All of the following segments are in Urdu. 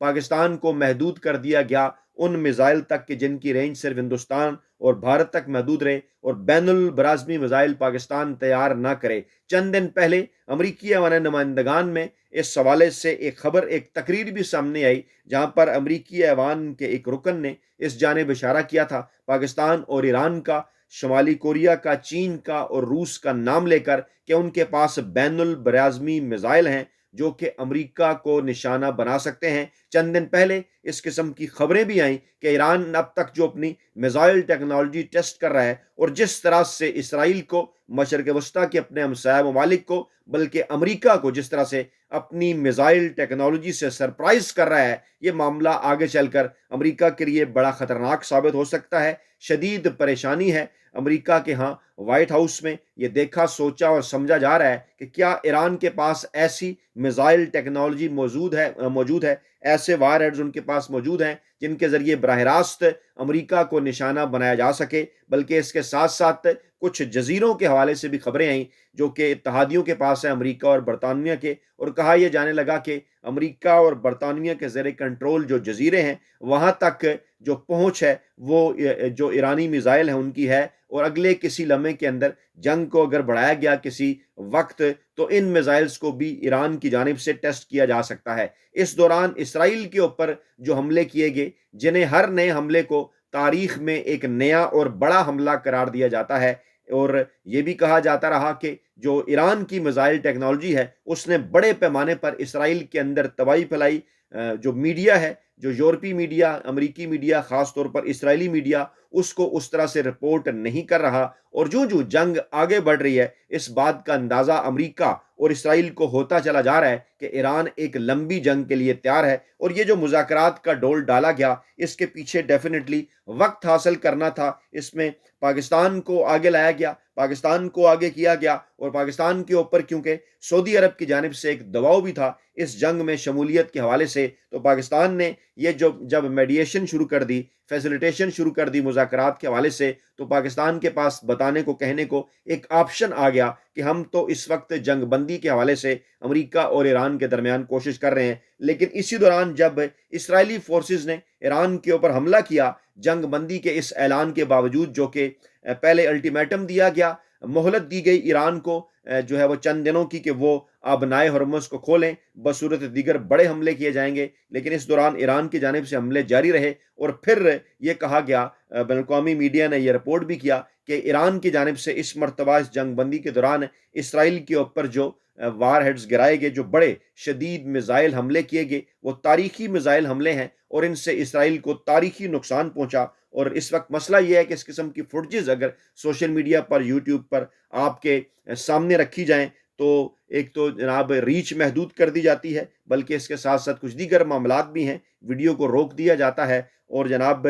پاکستان کو محدود کر دیا گیا ان میزائل تک کہ جن کی رینج صرف ہندوستان اور بھارت تک محدود رہے اور بین البراعظمی میزائل پاکستان تیار نہ کرے۔ چند دن پہلے امریکی ایوان نمائندگان میں اس حوالے سے ایک خبر، ایک تقریر بھی سامنے آئی جہاں پر امریکی ایوان کے ایک رکن نے اس جانب اشارہ کیا تھا پاکستان اور ایران کا، شمالی کوریا کا، چین کا اور روس کا نام لے کر کہ ان کے پاس بین البراعظمی میزائل ہیں جو کہ امریکہ کو نشانہ بنا سکتے ہیں۔ چند دن پہلے اس قسم کی خبریں بھی آئیں کہ ایران اب تک جو اپنی میزائل ٹیکنالوجی ٹیسٹ کر رہا ہے اور جس طرح سے اسرائیل کو، مشرق وسطیٰ کے اپنے ہمسایہ ممالک کو، بلکہ امریکہ کو جس طرح سے اپنی میزائل ٹیکنالوجی سے سرپرائز کر رہا ہے، یہ معاملہ آگے چل کر امریکہ کے لیے بڑا خطرناک ثابت ہو سکتا ہے۔ شدید پریشانی ہے امریکہ کے ہاں وائٹ ہاؤس میں۔ یہ دیکھا، سوچا اور سمجھا جا رہا ہے کہ کیا ایران کے پاس ایسی میزائل ٹیکنالوجی موجود ہے، ایسے وار ہیڈز ان کے پاس موجود ہیں جن کے ذریعے براہ راست امریکہ کو نشانہ بنایا جا سکے۔ بلکہ اس کے ساتھ ساتھ کچھ جزیروں کے حوالے سے بھی خبریں آئیں جو کہ اتحادیوں کے پاس ہیں، امریکہ اور برطانیہ کے، اور کہا یہ جانے لگا کہ امریکہ اور برطانیہ کے زیر کنٹرول جو جزیرے ہیں وہاں تک جو پہنچ ہے وہ جو ایرانی میزائل ہیں ان کی ہے، اور اگلے کسی لمحے کے اندر جنگ کو اگر بڑھایا گیا کسی وقت تو ان میزائلز کو بھی ایران کی جانب سے ٹیسٹ کیا جا سکتا ہے۔ اس دوران اسرائیل کے اوپر جو حملے کیے گئے، جنہیں ہر نئے حملے کو تاریخ میں ایک نیا اور بڑا حملہ قرار دیا جاتا ہے، اور یہ بھی کہا جاتا رہا کہ جو ایران کی میزائل ٹیکنالوجی ہے اس نے بڑے پیمانے پر اسرائیل کے اندر تباہی پھیلائی۔ جو میڈیا ہے، جو یورپی میڈیا، امریکی میڈیا، خاص طور پر اسرائیلی میڈیا اس کو اس طرح سے رپورٹ نہیں کر رہا، اور جو جنگ آگے بڑھ رہی ہے اس بات کا اندازہ امریکہ اور اسرائیل کو ہوتا چلا جا رہا ہے کہ ایران ایک لمبی جنگ کے لیے تیار ہے، اور یہ جو مذاکرات کا ڈول ڈالا گیا اس کے پیچھے ڈیفینیٹلی وقت حاصل کرنا تھا۔ اس میں پاکستان کو آگے لایا گیا، پاکستان کو آگے کیا گیا، اور پاکستان کے اوپر کیونکہ سعودی عرب کی جانب سے ایک دباؤ بھی تھا اس جنگ میں شمولیت کے حوالے سے، تو پاکستان نے یہ جب میڈیشن شروع کر دی، فیسیلیٹیشن شروع کر دی مذاکرات کے حوالے سے، تو پاکستان کے پاس بتانے کو، کہنے کو ایک آپشن آ گیا کہ ہم تو اس وقت جنگ بندی کے حوالے سے امریکہ اور ایران کے درمیان کوشش کر رہے ہیں۔ لیکن اسی دوران جب اسرائیلی فورسز نے ایران کے اوپر حملہ کیا جنگ بندی کے اس اعلان کے باوجود، جو کہ پہلے الٹیمیٹم دیا گیا، مہلت دی گئی ایران کو جو ہے وہ چند دنوں کی کہ وہ آبنائے ہرمز کو کھولیں، بصورت دیگر بڑے حملے کیے جائیں گے، لیکن اس دوران ایران کی جانب سے حملے جاری رہے، اور پھر یہ کہا گیا، بین الاقوامی میڈیا نے یہ رپورٹ بھی کیا کہ ایران کی جانب سے اس مرتبہ اس جنگ بندی کے دوران اسرائیل کے اوپر جو وار ہیڈز گرائے گئے، جو بڑے شدید میزائل حملے کیے گئے، وہ تاریخی میزائل حملے ہیں، اور ان سے اسرائیل کو تاریخی نقصان پہنچا۔ اور اس وقت مسئلہ یہ ہے کہ اس قسم کی فوٹیجز اگر سوشل میڈیا پر، یوٹیوب پر آپ کے سامنے رکھی جائیں تو ایک تو جناب ریچ محدود کر دی جاتی ہے، بلکہ اس کے ساتھ ساتھ کچھ دیگر معاملات بھی ہیں، ویڈیو کو روک دیا جاتا ہے اور جناب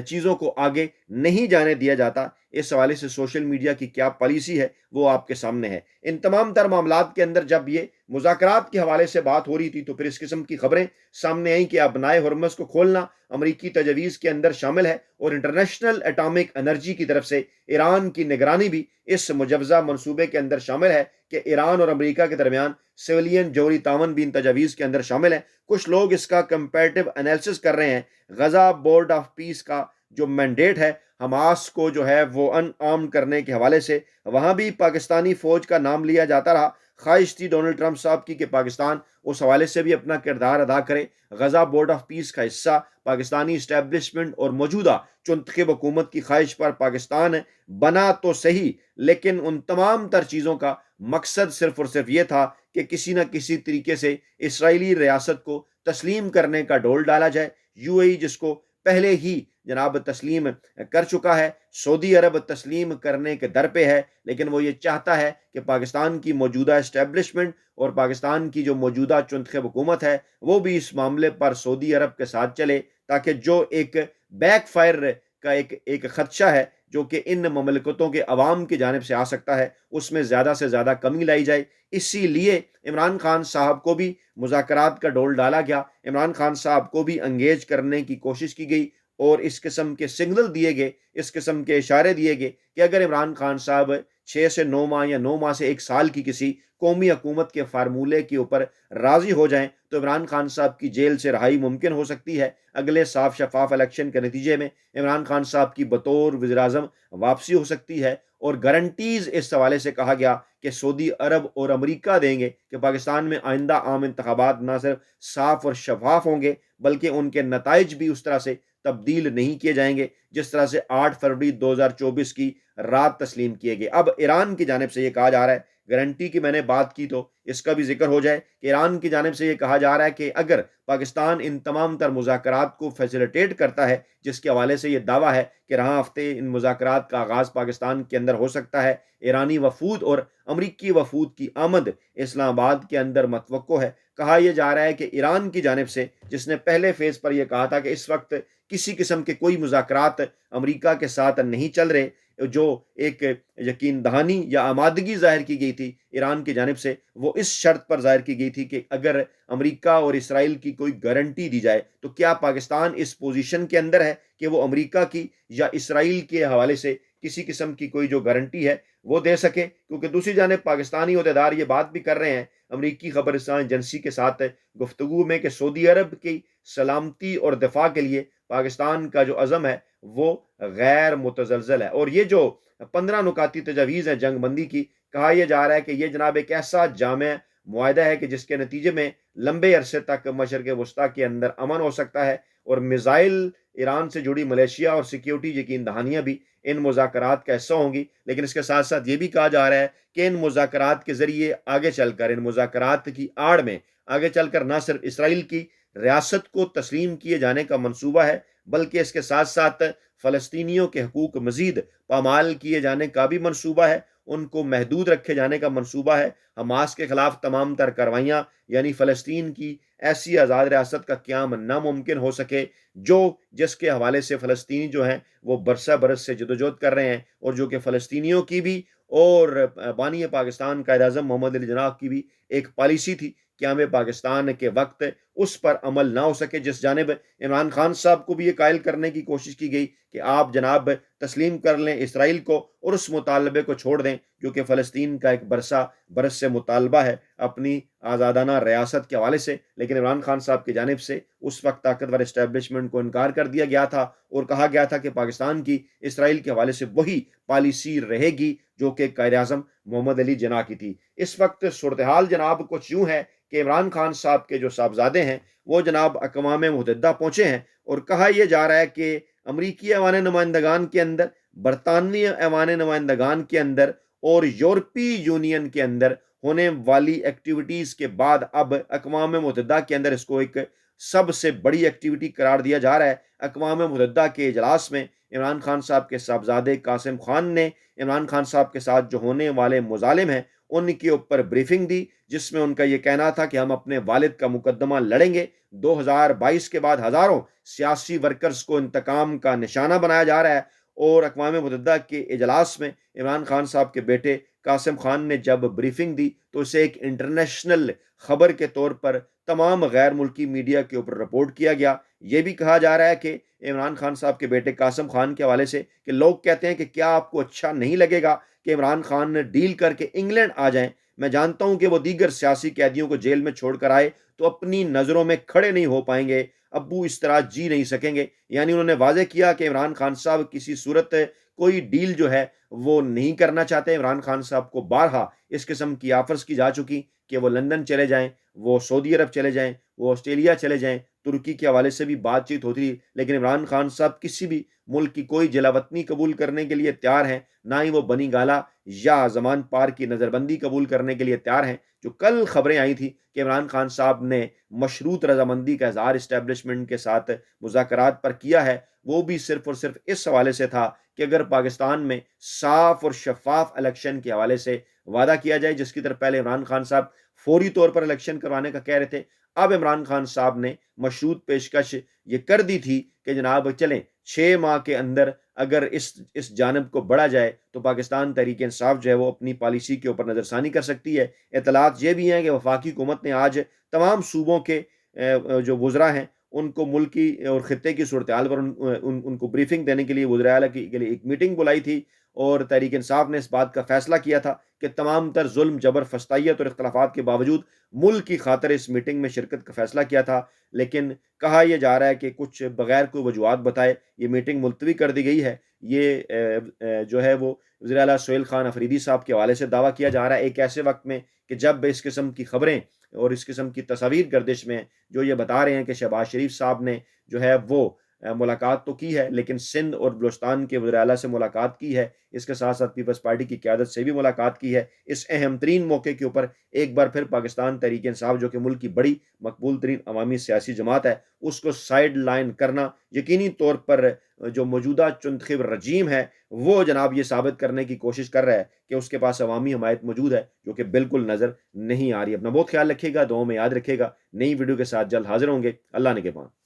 چیزوں کو آگے نہیں جانے دیا جاتا۔ اس حوالے سے سوشل میڈیا کی کیا پالیسی ہے وہ آپ کے سامنے ہے۔ ان تمام تر معاملات کے اندر جب یہ مذاکرات کے حوالے سے بات ہو رہی تھی تو پھر اس قسم کی خبریں سامنے آئیں کہ ابنائے ہرمز کو کھولنا امریکی تجویز کے اندر شامل ہے، اور انٹرنیشنل ایٹامک انرجی کی طرف سے ایران کی نگرانی بھی اس مجوزہ منصوبے کے اندر شامل ہے کہ ایران اور امریکہ کے درمیان سویلین جوہری تعاون بھی ان تجاویز کے اندر شامل ہے۔ کچھ لوگ اس کا کمپیریٹیو انالیسس کر رہے ہیں۔ غزہ بورڈ آف پیس کا جو مینڈیٹ ہے حماس کو جو ہے وہ ان آرم کرنے کے حوالے سے، وہاں بھی پاکستانی فوج کا نام لیا جاتا رہا۔ خواہش تھی ڈونلڈ ٹرمپ صاحب کی کہ پاکستان اس حوالے سے بھی اپنا کردار ادا کرے۔ غزہ بورڈ آف پیس کا حصہ پاکستانی اسٹیبلشمنٹ اور موجودہ چنتخب حکومت کی خواہش پر پاکستان بنا تو صحیح، لیکن ان تمام تر چیزوں کا مقصد صرف اور صرف یہ تھا کہ کسی نہ کسی طریقے سے اسرائیلی ریاست کو تسلیم کرنے کا ڈول ڈالا جائے۔ یو اے ای جس کو پہلے ہی جناب تسلیم کر چکا ہے، سعودی عرب تسلیم کرنے کے در پہ ہے، لیکن وہ یہ چاہتا ہے کہ پاکستان کی موجودہ اسٹیبلشمنٹ اور پاکستان کی جو موجودہ چنتخب حکومت ہے وہ بھی اس معاملے پر سعودی عرب کے ساتھ چلے، تاکہ جو ایک بیک فائر کا ایک خدشہ ہے جو کہ ان مملکتوں کے عوام کی جانب سے آ سکتا ہے، اس میں زیادہ سے زیادہ کمی لائی جائے۔ اسی لیے عمران خان صاحب کو بھی مذاکرات کا ڈول ڈالا گیا، عمران خان صاحب کو بھی انگیج کرنے کی کوشش کی گئی، اور اس قسم کے سگنل دیے گئے، اس قسم کے اشارے دیے گئے کہ اگر عمران خان صاحب 6 سے 9 ماہ یا 9 ماہ سے 1 سال کی کسی قومی حکومت کے فارمولے کے اوپر راضی ہو جائیں تو عمران خان صاحب کی جیل سے رہائی ممکن ہو سکتی ہے۔ اگلے صاف شفاف الیکشن کے نتیجے میں عمران خان صاحب کی بطور وزیر اعظم واپسی ہو سکتی ہے، اور گارنٹیز اس حوالے سے کہا گیا کہ سعودی عرب اور امریکہ دیں گے کہ پاکستان میں آئندہ عام انتخابات نہ صرف صاف اور شفاف ہوں گے بلکہ ان کے نتائج بھی اس طرح سے تبدیل نہیں کیے جائیں گے جس طرح سے 8 فروری 2024 کی رات تسلیم کیے گئے۔ اب ایران کی جانب سے یہ کہا جا رہا ہے، گارنٹی کی میں نے بات کی تو اس کا بھی ذکر ہو جائے کہ ایران کی جانب سے یہ کہا جا رہا ہے کہ اگر پاکستان ان تمام تر مذاکرات کو فیسیلیٹیٹ کرتا ہے، جس کے حوالے سے یہ دعویٰ ہے کہ رہا ہفتے ان مذاکرات کا آغاز پاکستان کے اندر ہو سکتا ہے، ایرانی وفود اور امریکی وفود کی آمد اسلام آباد کے اندر متوقع ہے۔ کہا یہ جا رہا ہے کہ ایران کی جانب سے، جس نے پہلے فیز پر یہ کہا تھا کہ اس وقت کسی قسم کے کوئی مذاکرات امریکہ کے ساتھ نہیں چل رہے، جو ایک یقین دہانی یا آمادگی ظاہر کی گئی تھی ایران کی جانب سے، وہ اس شرط پر ظاہر کی گئی تھی کہ اگر امریکہ اور اسرائیل کی کوئی گارنٹی دی جائے تو کیا پاکستان اس پوزیشن کے اندر ہے کہ وہ امریکہ کی یا اسرائیل کے حوالے سے کسی قسم کی کوئی جو گارنٹی ہے وہ دے سکے، کیونکہ دوسری جانب پاکستانی عہدیدار یہ بات بھی کر رہے ہیں امریکی خبررساں ایجنسی کے ساتھ گفتگو میں کہ سعودی عرب کی سلامتی اور دفاع کے لیے پاکستان کا جو عزم ہے وہ غیر متزلزل ہے۔ اور یہ جو 15 نکاتی تجاویز ہیں جنگ بندی کی، کہا یہ جا رہا ہے کہ یہ جناب ایک ایسا جامع معاہدہ ہے کہ جس کے نتیجے میں لمبے عرصے تک مشرق وسطیٰ کے اندر امن ہو سکتا ہے، اور میزائل ایران سے جڑی ملیشیا اور سیکیورٹی یقین دہانیاں بھی ان مذاکرات کا حصہ ہوں گی۔ لیکن اس کے ساتھ ساتھ یہ بھی کہا جا رہا ہے کہ ان مذاکرات کے ذریعے آگے چل کر، ان مذاکرات کی آڑ میں آگے چل کر نہ صرف اسرائیل کی ریاست کو تسلیم کیے جانے کا منصوبہ ہے بلکہ اس کے ساتھ ساتھ فلسطینیوں کے حقوق مزید پامال کیے جانے کا بھی منصوبہ ہے، ان کو محدود رکھے جانے کا منصوبہ ہے، حماس کے خلاف تمام تر کاروائیاں یعنی فلسطین کی ایسی آزاد ریاست کا قیام ناممکن ہو سکے جس کے حوالے سے فلسطینی جو ہیں وہ برسہ برس سے جدوجہد کر رہے ہیں، اور جو کہ فلسطینیوں کی بھی اور بانی پاکستان قائد اعظم محمد علی جناح کی بھی ایک پالیسی تھی قیام پاکستان کے وقت اس پر عمل نہ ہو سکے، جس جانب عمران خان صاحب کو بھی یہ قائل کرنے کی کوشش کی گئی کہ آپ جناب تسلیم کر لیں اسرائیل کو اور اس مطالبے کو چھوڑ دیں جو کہ فلسطین کا ایک برسہ برس سے مطالبہ ہے اپنی آزادانہ ریاست کے حوالے سے۔ لیکن عمران خان صاحب کی جانب سے اس وقت طاقتور اسٹیبلشمنٹ کو انکار کر دیا گیا تھا اور کہا گیا تھا کہ پاکستان کی اسرائیل کے حوالے سے وہی پالیسی رہے گی جو کہ قائد اعظم محمد علی جناح کی تھی۔ اس وقت صورتحال جناب کچھ یوں ہے کہ عمران خان صاحب کے جو صاحبزادے ہیں وہ جناب اقوام متحدہ پہنچے ہیں، اور کہا یہ جا رہا ہے کہ امریکی ایوان نمائندگان کے اندر، برطانوی ایوان نمائندگان کے اندر اور یورپی یونین کے اندر ہونے والی ایکٹیویٹیز کے بعد اب اقوام متحدہ کے اندر اس کو ایک سب سے بڑی ایکٹیویٹی قرار دیا جا رہا ہے۔ اقوام متحدہ کے اجلاس میں عمران خان صاحب کے صاحبزادے قاسم خان نے عمران خان صاحب کے ساتھ جو ہونے والے مظالم ہیں ان کے اوپر بریفنگ دی، جس میں ان کا یہ کہنا تھا کہ ہم اپنے والد کا مقدمہ لڑیں گے۔ 2022 کے بعد ہزاروں سیاسی ورکرز کو انتقام کا نشانہ بنایا جا رہا ہے، اور اقوام متحدہ کے اجلاس میں عمران خان صاحب کے بیٹے قاسم خان نے جب بریفنگ دی تو اسے ایک انٹرنیشنل خبر کے طور پر تمام غیر ملکی میڈیا کے اوپر رپورٹ کیا گیا۔ یہ بھی کہا جا رہا ہے کہ عمران خان صاحب کے بیٹے قاسم خان کے حوالے سے کہ لوگ کہتے ہیں کہ کیا آپ کو اچھا نہیں لگے گا کہ عمران خان ڈیل کر کے انگلینڈ آ جائیں؟ میں جانتا ہوں کہ وہ دیگر سیاسی قیدیوں کو جیل میں چھوڑ کر آئے تو اپنی نظروں میں کھڑے نہیں ہو پائیں گے، ابو اس طرح جی نہیں سکیں گے۔ یعنی انہوں نے واضح کیا کہ عمران خان صاحب کسی صورت کوئی ڈیل جو ہے وہ نہیں کرنا چاہتے۔ عمران خان صاحب کو بارہا اس قسم کی آفرز کی جا چکی کہ وہ لندن چلے جائیں، وہ سعودی عرب چلے جائیں، وہ آسٹریلیا چلے جائیں، ترکی کے حوالے سے بھی بات چیت ہوتی تھی، لیکن عمران خان صاحب کسی بھی ملک کی کوئی جلا وطنی قبول کرنے کے لیے تیار ہیں، نہ ہی وہ بنی گالا یا زمان پار کی نظر بندی قبول کرنے کے لیے تیار ہیں۔ جو کل خبریں آئی تھی کہ عمران خان صاحب نے مشروط رضامندی کا اظہار اسٹیبلشمنٹ کے ساتھ مذاکرات پر کیا ہے، وہ بھی صرف اور صرف اس حوالے سے تھا کہ اگر پاکستان میں صاف اور شفاف الیکشن کے حوالے سے وعدہ کیا جائے، جس کی طرف پہلے عمران خان صاحب فوری طور پر الیکشن کروانے کا کہہ رہے تھے، اب عمران خان صاحب نے مشروط پیشکش یہ کر دی تھی کہ جناب چلیں 6 ماہ کے اندر اگر اس جانب کو بڑھا جائے تو پاکستان تحریک انصاف جو ہے وہ اپنی پالیسی کے اوپر نظر ثانی کر سکتی ہے۔ اطلاعات یہ بھی ہیں کہ وفاقی حکومت نے آج تمام صوبوں کے جو وزراء ہیں ان کو ملکی اور خطے کی صورتحال پر ان کو بریفنگ دینے کے لیے وزراء اعلیٰ کے لیے ایک میٹنگ بلائی تھی، اور تحریک انصاف نے اس بات کا فیصلہ کیا تھا کہ تمام تر ظلم، جبر، فسطائیت اور اختلافات کے باوجود ملک کی خاطر اس میٹنگ میں شرکت کا فیصلہ کیا تھا، لیکن کہا یہ جا رہا ہے کہ کچھ بغیر کوئی وجوہات بتائے یہ میٹنگ ملتوی کر دی گئی ہے۔ یہ جو ہے وہ وزیر اعلیٰ سہیل خان افریدی صاحب کے حوالے سے دعویٰ کیا جا رہا ہے ایک ایسے وقت میں کہ جب اس قسم کی خبریں اور اس قسم کی تصاویر گردش میں جو یہ بتا رہے ہیں کہ شہباز شریف صاحب نے جو ہے وہ ملاقات تو کی ہے لیکن سندھ اور بلوچستان کے وزیر اعلیٰ سے ملاقات کی ہے، اس کے ساتھ ساتھ پیپلز پارٹی کی قیادت سے بھی ملاقات کی ہے۔ اس اہم ترین موقع کے اوپر ایک بار پھر پاکستان تحریک انصاف جو کہ ملک کی بڑی مقبول ترین عوامی سیاسی جماعت ہے اس کو سائیڈ لائن کرنا یقینی طور پر جو موجودہ چنتخب رجیم ہے وہ جناب یہ ثابت کرنے کی کوشش کر رہا ہے کہ اس کے پاس عوامی حمایت موجود ہے، جو کہ بالکل نظر نہیں آ رہی۔ اپنا بہت خیال رکھیے گا، دعاؤں میں یاد رکھیے گا۔ نئی ویڈیو کے ساتھ جلد حاضر ہوں گے۔ اللہ نے کے پاس